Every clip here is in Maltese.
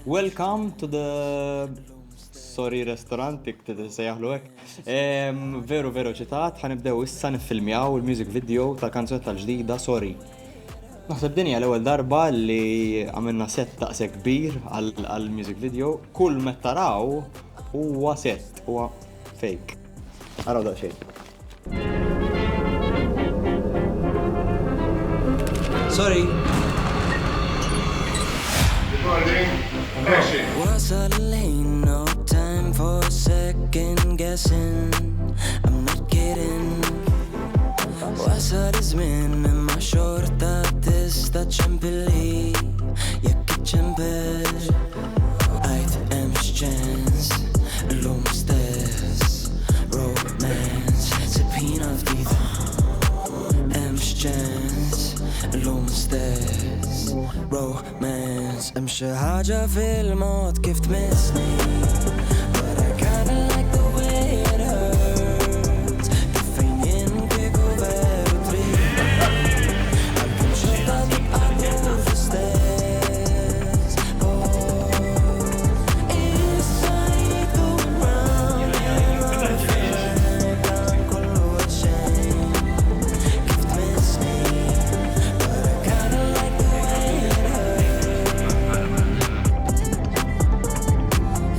Welcome to the Sorry restaurant sejjaħlu hekk. Veru ċitat, ħanibdew issa niffilmjaw il-music video tal-kanzunetta tal-ġdida Sorry. Naħseb dinja l-ewwel darba li għamilna set taqse kbir għal-music video, kull meta taraw huwa set, huwa fake. Araw daqsxejn. Sorry. وصل الليل, no time for second guessing. I'm not kidding. وصل الزمان مما شرطة تستا تشمبلي ياك تشمبل عيد امش جانس لو مستاس رومانس سبينا فديد امش جانس لو مستاس رومانس امشي حاجة في الموت كيف تمسني but I kinda like the way it hurts كيفين ينكك وفيرو تريد عالكم شرطة تبقى دور في ستاس It's like going round and round كان كله هالشين كيف تمسني but I kinda like the way it hurts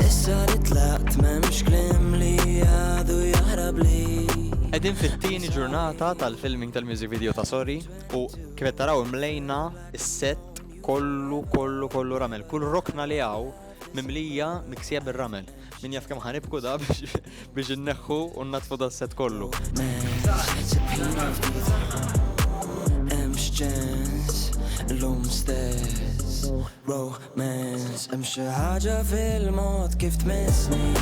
issa li tlaqt m'hemmx kliem li għadu jaħrab li Qegħdin fit-tieni ġurnata tal-filming tal-music video ta' Sorry u kif qed taraw imlejna is-set kollu ramel. Kull rokna li hawn mimlija miksija bir-ramel. Min jaf kemm ħanibku da biex inneħħu u nnatfu da s-set kollu. Romance امشي حاجة في الموت كيف تمسني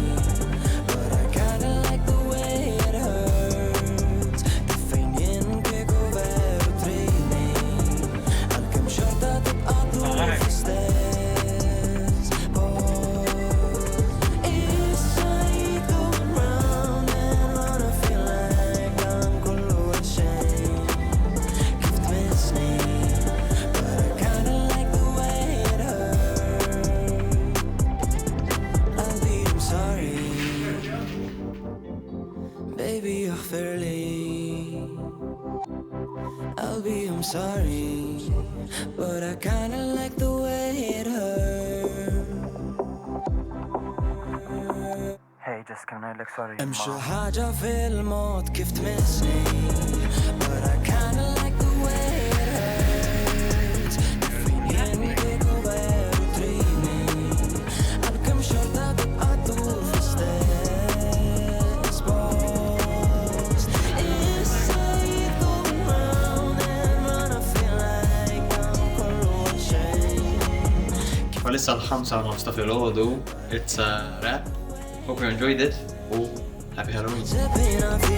but I kinda like the way it hurts كيفين ينكك وفيرو تريدني عالكم شرطة تبقى طول في ستاس It's like going round and round I feel like I'm كله هالشين كيف تمسني but I kinda like the way it hurts I'll be I'm sorry baby اغفر لي I'll be I'm sorry but I kinda like the way it hurts Hey, just can I look sorry? امشي Mom. حاجة في الموت كيف تمسني but I kinda like the way it hurts كيفين ينكك وفيرو تريدني عالكم شرطة تبقى طول في ستاس بوست It's like going round and round I feel like I'm كله هالشين Falissa l-5 ta' filgħodu, it's a wrap. Hope you enjoyed it u happy Halloween. سبينا في